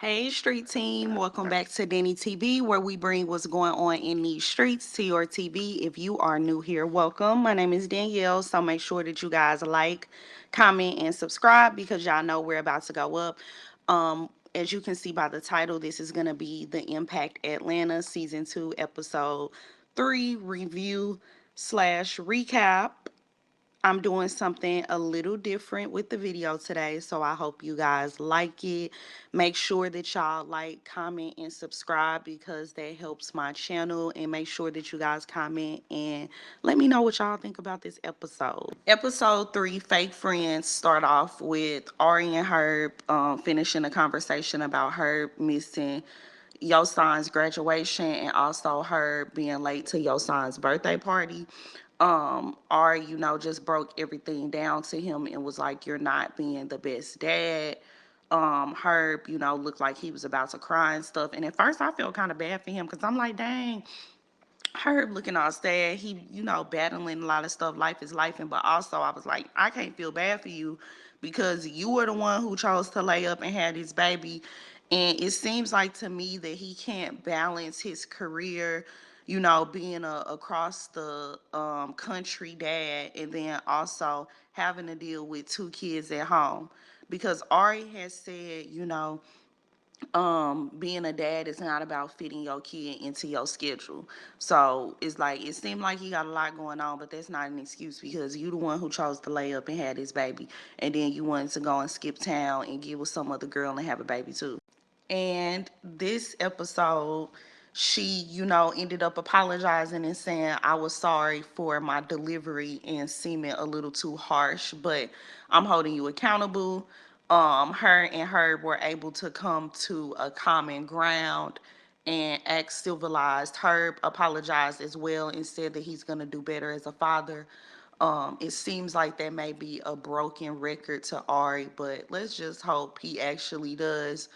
Hey, street team, welcome back to Denny TV, where we bring what's going on in these streets to your TV. If you are new here, welcome. My name is Danielle, so make sure that you guys like, comment, and subscribe because y'all know we're about to go up. As you can see by the title, this is going to be the Impact Atlanta Season 2, Episode 3 review slash recap. I'm doing something a little different with the video today, so I hope you guys like it. Make sure that y'all like, comment, and subscribe because that helps my channel. And make sure that you guys comment and let me know what y'all think about this episode. Episode 3, Fake Friends, start off with Ari and Herb finishing a conversation about Herb missing Yosan's graduation and also her being late to Yosan's birthday party. Ari, just broke everything down to him and was like, "You're not being the best dad." Herb, looked like he was about to cry and stuff. And at first I felt kind of bad for him because I'm like, dang, Herb looking all sad. He, battling a lot of stuff. Life is life. But also I was like, I can't feel bad for you because you were the one who chose to lay up and had his baby. And it seems like to me that he can't balance his career, being a across the country dad and then also having to deal with two kids at home. Because Ari has said, being a dad is not about fitting your kid into your schedule. So it's like it seemed like he got a lot going on, but that's not an excuse because you the one who chose to lay up and had his baby, and then you wanted to go and skip town and get with some other girl and have a baby too. And this episode, she, ended up apologizing and saying, "I was sorry for my delivery and seeming a little too harsh, but I'm holding you accountable." Her and her were able to come to a common ground and act civilized. Herb apologized as well and said that he's going to do better as a father. It seems like that may be a broken record to Ari, but let's just hope he actually does,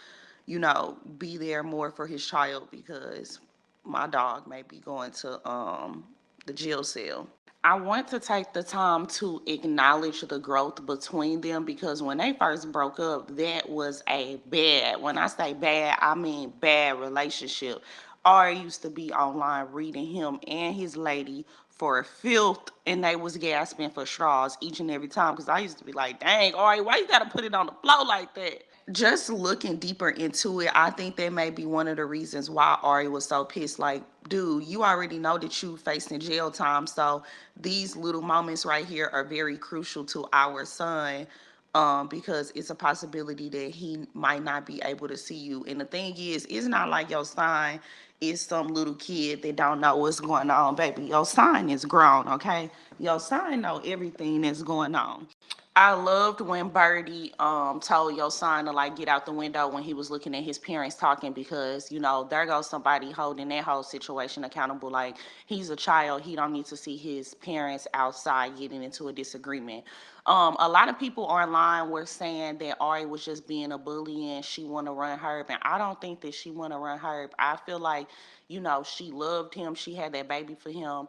be there more for his child because my dog may be going to the jail cell. I want to take the time to acknowledge the growth between them because when they first broke up, that was a bad, when I say bad, I mean bad relationship. Ari used to be online reading him and his lady for filth, and they was gasping for straws each and every time because I used to be like, dang, Ari, why you gotta put it on the floor like that? Just looking deeper into it, I think that may be one of the reasons why Ari was so pissed. Like, dude, you already know that you facing jail time, so these little moments right here are very crucial to our son. Because it's a possibility that he might not be able to see you. And the thing is, it's not like your son is some little kid that don't know what's going on, baby. Your son is grown, okay? Your son know everything that's going on. I loved when Birdie told your son to like get out the window when he was looking at his parents talking because there goes somebody holding that whole situation accountable. Like he's a child, he don't need to see his parents outside getting into a disagreement. A lot of people online were saying that Ari was just being a bully and she want to run Herb, and I don't think that she want to run Herb. I feel like she loved him, she had that baby for him.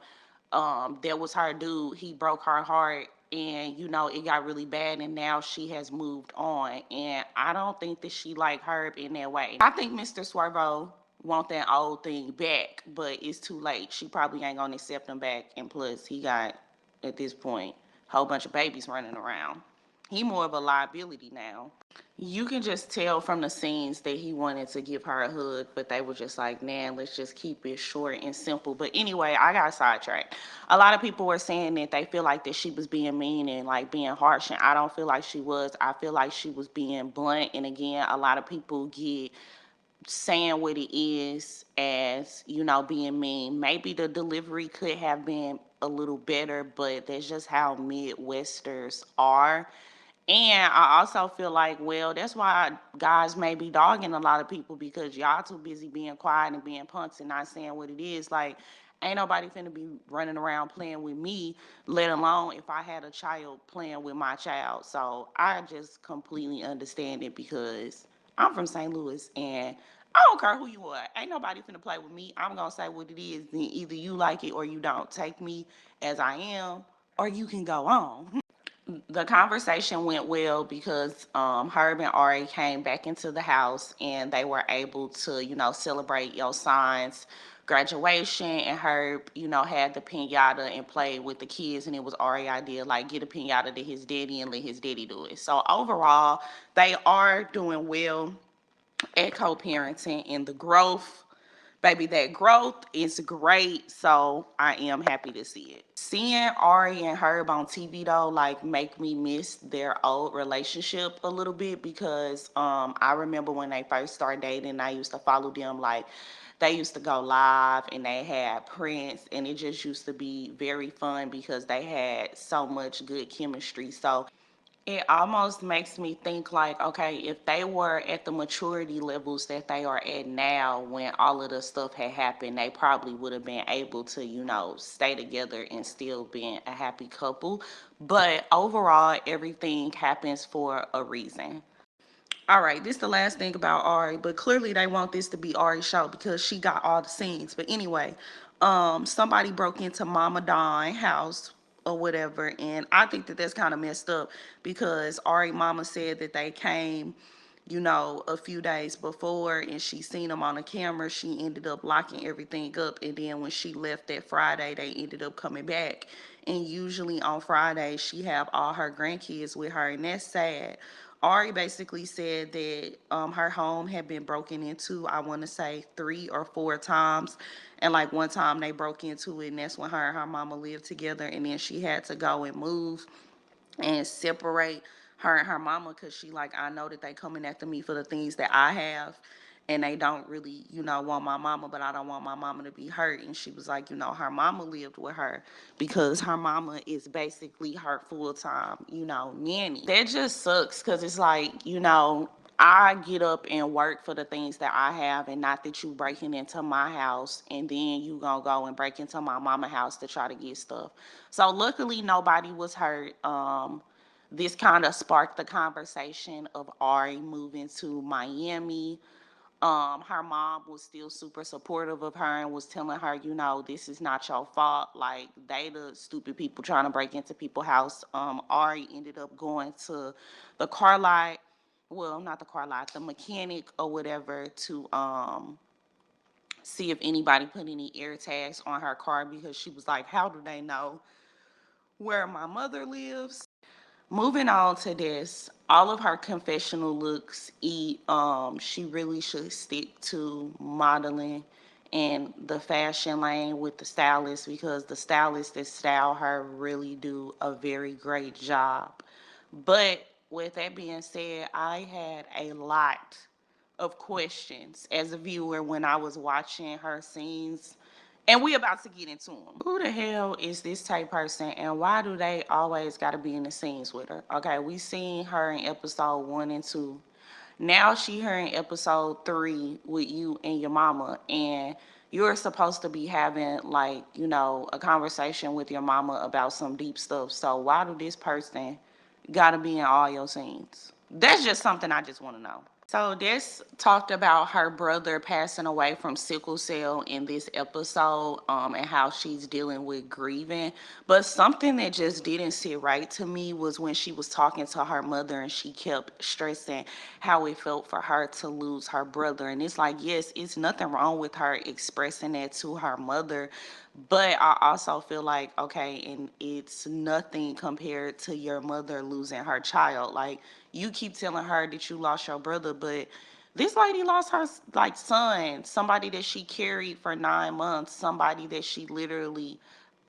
That was her dude. He broke her heart, and it got really bad, and now she has moved on. And I don't think that she like Herb in that way. I think Mr. Swervo want that old thing back, but it's too late. She probably ain't gonna accept him back, and plus he got at this point a whole bunch of babies running around. He more of a liability now. You can just tell from the scenes that he wanted to give her a hug, but they were just like, nah, let's just keep it short and simple. But anyway, I got sidetracked. A lot of people were saying that they feel like that she was being mean and like being harsh, and I don't feel like she was. I feel like she was being blunt. And again, a lot of people get saying what it is as, being mean. Maybe the delivery could have been a little better, but that's just how Midwesters are. And I also feel like, well, that's why guys may be dogging a lot of people because y'all too busy being quiet and being punks and not saying what it is. Like, ain't nobody finna be running around playing with me, let alone if I had a child playing with my child. So I just completely understand it because I'm from St. Louis and I don't care who you are. Ain't nobody finna play with me. I'm gonna say what it is. Then either you like it or you don't. Take me as I am, or you can go on. The conversation went well because Herb and Ari came back into the house and they were able to, celebrate your son's graduation. And Herb, had the pinata and played with the kids. And it was Ari's idea, like, get a pinata to his daddy and let his daddy do it. So overall, they are doing well at co-parenting, and the growth, baby, that growth is great. So I am happy to see it. Seeing Ari and Herb on TV though, like, make me miss their old relationship a little bit, because I remember when they first started dating, I used to follow them. Like, they used to go live and they had Prince, and it just used to be very fun because they had so much good chemistry. So it almost makes me think, like, okay, if they were at the maturity levels that they are at now, when all of the stuff had happened, they probably would have been able to, stay together and still being a happy couple. But overall, everything happens for a reason. All right, this is the last thing about Ari, but clearly they want this to be Ari's show because she got all the scenes. But anyway, somebody broke into Mama Dawn's house or whatever, and I think that that's kind of messed up because Ari mama said that they came, a few days before, and she seen them on the camera. She ended up locking everything up, and then when she left that Friday, they ended up coming back. And usually on Friday, she have all her grandkids with her, and that's sad. Ari basically said that her home had been broken into, I want to say 3 or 4 times. And like one time they broke into it, and that's when her and her mama lived together. And then she had to go and move and separate her and her mama, because she like, I know that they coming after me for the things that I have, and they don't really, want my mama, but I don't want my mama to be hurt. And she was like, her mama lived with her because her mama is basically her full-time, nanny. That just sucks, because it's like, I get up and work for the things that I have, and not that you breaking into my house and then you gonna go and break into my mama house to try to get stuff. So luckily nobody was hurt. This kind of sparked the conversation of Ari moving to Miami. Her mom was still super supportive of her and was telling her, this is not your fault. Like, they the stupid people trying to break into people's house. Ari ended up going to the car lot, well, not the car lot, the mechanic or whatever, to see if anybody put any air tags on her car, because she was like, how do they know where my mother lives? Moving on to this, all of her confessional looks she really should stick to modeling and the fashion lane with the stylist, because the stylists that style her really do a very great job. But with that being said, I had a lot of questions as a viewer when I was watching her scenes, and we about to get into them. Who the hell is this type person, and why do they always got to be in the scenes with her? Okay, we seen her in episode 1 and 2. Now she here in episode 3 with you and your mama, and you're supposed to be having, like, a conversation with your mama about some deep stuff. So why do this person gotta be in all your scenes? That's just something I just want to know. So this talked about her brother passing away from sickle cell in this episode, and how she's dealing with grieving. But something that just didn't sit right to me was when she was talking to her mother and she kept stressing how it felt for her to lose her brother. And it's like, yes, it's nothing wrong with her expressing that to her mother, but I also feel like, okay, and it's nothing compared to your mother losing her child. Like, you keep telling her that you lost your brother, but this lady lost her, like, son, somebody that she carried for 9 months, somebody that she literally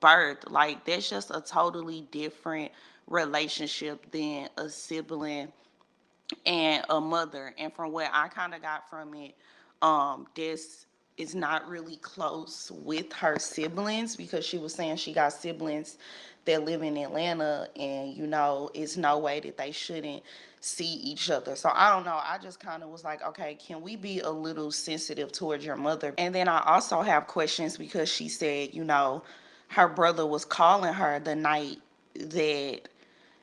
birthed. Like, that's just a totally different relationship than a sibling and a mother. And from what I kind of got from it, this is not really close with her siblings, because she was saying she got siblings that live in Atlanta, and it's no way that they shouldn't see each other. So I don't know. I just kind of was like, okay, can we be a little sensitive towards your mother? And then I also have questions because she said, her brother was calling her the night that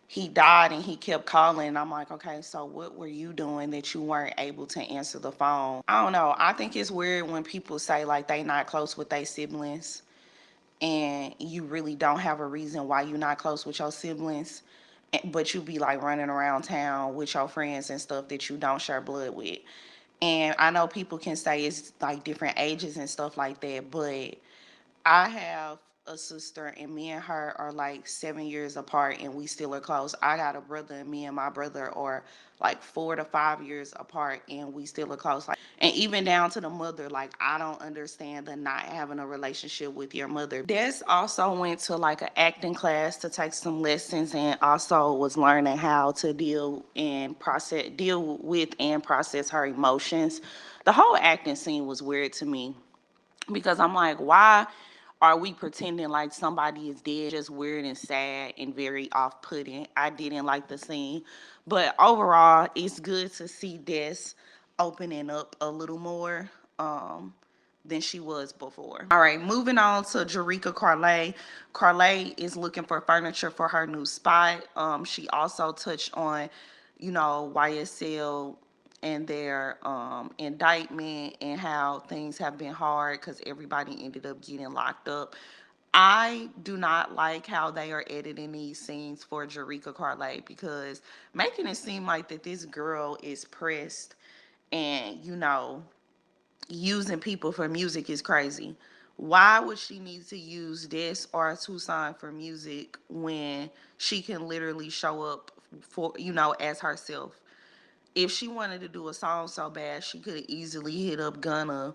he died, and he kept calling. And I'm like, okay, so what were you doing that you weren't able to answer the phone? I don't know. I think it's weird when people say like they not close with their siblings, and you really don't have a reason why you're not close with your siblings. but you be like running around town with your friends and stuff that you don't share blood with. And I know people can say it's like different ages and stuff like that, but I have a sister, and me and her are like 7 years apart, and we still are close. I got a brother, and me and my brother are like 4 to 5 years apart, and we still are close. Like, and even down to the mother, like I don't understand the not having a relationship with your mother. Des also went to like an acting class to take some lessons, and also was learning how to deal with and process her emotions. The whole acting scene was weird to me because I'm like, why are we pretending like somebody is dead? Just weird and sad and very off putting. I didn't like the scene. But overall, it's good to see Des opening up a little more. Than she was before. All right, moving on to Jerrica Carlay. Carlay is looking for furniture for her new spot. She also touched on, YSL and their indictment and how things have been hard because everybody ended up getting locked up. I do not like how they are editing these scenes for Jerrica Carlay because making it seem like that this girl is pressed and using people for music is crazy. Why would she need to use this or Tucson for music when she can literally show up for as herself? If she wanted to do a song so bad, she could have easily hit up Gunna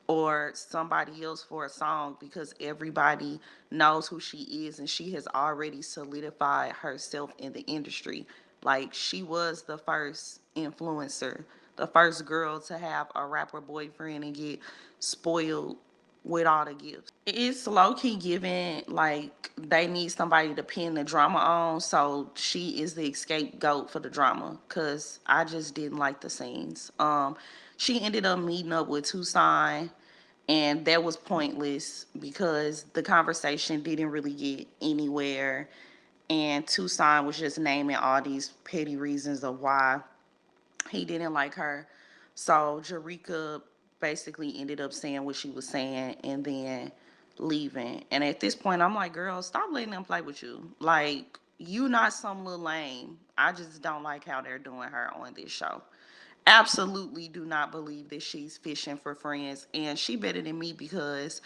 or somebody else for a song because everybody knows who she is and she has already solidified herself in the industry. Like she was the first influencer, the first girl to have a rapper boyfriend and get spoiled with all the gifts. It's low key giving like they need somebody to pin the drama on, so she is the scapegoat for the drama. Cause I just didn't like the scenes. She ended up meeting up with Tucson, and that was pointless because the conversation didn't really get anywhere, and Tucson was just naming all these petty reasons of why he didn't like her. So Jerrica basically ended up saying what she was saying and then leaving. And at this point, I'm like, girl, stop letting them play with you. Like, you not some little lame. I just don't like how they're doing her on this show. Absolutely do not believe that she's fishing for friends. And she better than me because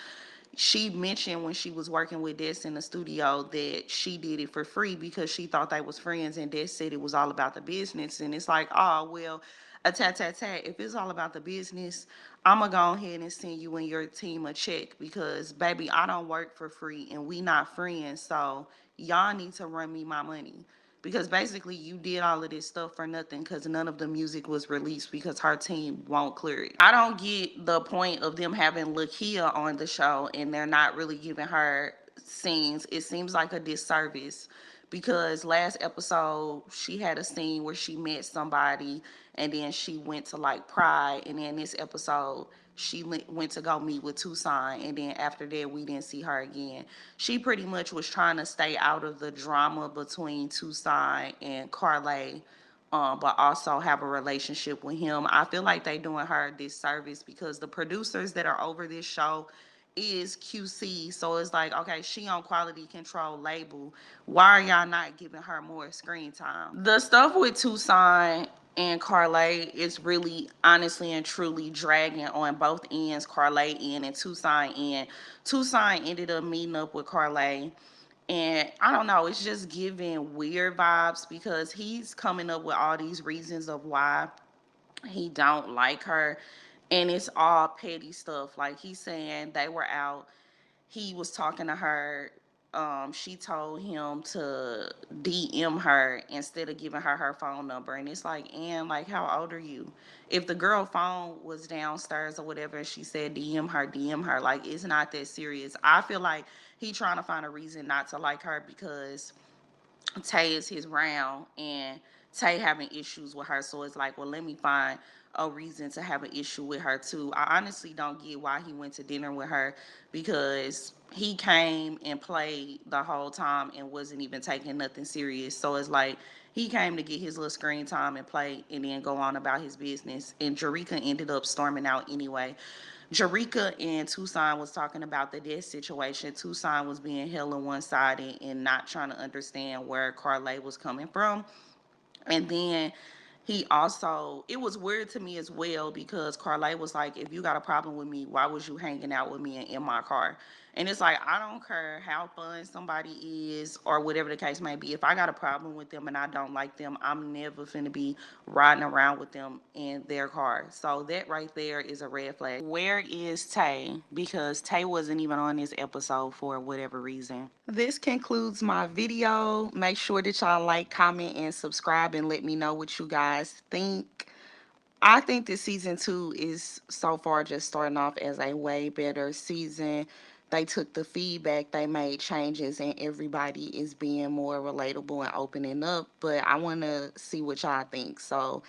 she mentioned when she was working with Des in the studio that she did it for free because she thought they was friends, and Des said it was all about the business. And it's like, oh well, a tat tat tat. If it's all about the business, I'ma go ahead and send you and your team a check because baby, I don't work for free and we not friends. So y'all need to run me my money. Because basically you did all of this stuff for nothing because none of the music was released because her team won't clear it. I don't get the point of them having Lakia on the show and they're not really giving her scenes. It seems like a disservice because last episode she had a scene where she met somebody and then she went to like Pride, and then this episode she went to go meet with Tucson, and then after that we didn't see her again. She pretty much was trying to stay out of the drama between Tucson and Carlay, but also have a relationship with him. I feel like they doing her a disservice because the producers that are over this show is QC. So it's like, okay, she on quality control label. Why are y'all not giving her more screen time? The stuff with Tucson and Carlay is really honestly and truly dragging on both ends, Carlay end and Tucson end. Tucson ended up meeting up with Carlay, and I don't know, it's just giving weird vibes because he's coming up with all these reasons of why he don't like her, and it's all petty stuff. Like he's saying they were out, he was talking to her, she told him to DM her instead of giving her phone number. And it's like, and like, how old are you? If the girl phone was downstairs or whatever and she said DM her, like it's not that serious. I feel like he trying to find a reason not to like her because Tay is his round and Tay having issues with her. So it's like, well, let me find a reason to have an issue with her too. I honestly don't get why he went to dinner with her because he came and played the whole time and wasn't even taking nothing serious. So it's like he came to get his little screen time and play and then go on about his business. And Jerrica ended up storming out anyway Jerika and Tucson was talking about the death situation. Tucson was being hella one sided and not trying to understand where Carly was coming from. And then he also, it was weird to me as well because Carly was like, if you got a problem with me, why was you hanging out with me and in my car? And it's like, I don't care how fun somebody is or whatever the case may be. If I got a problem with them and I don't like them, I'm never finna be riding around with them in their car. So that right there is a red flag. Where is Tay? Because Tay wasn't even on this episode for whatever reason. This concludes my video. Make sure that y'all like, comment, and subscribe and let me know what you guys think. I think this season 2 is so far just starting off as a way better season. They took the feedback, they made changes, and everybody is being more relatable and opening up. But I want to see what y'all think. So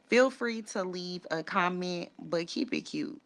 feel free to leave a comment, but keep it cute.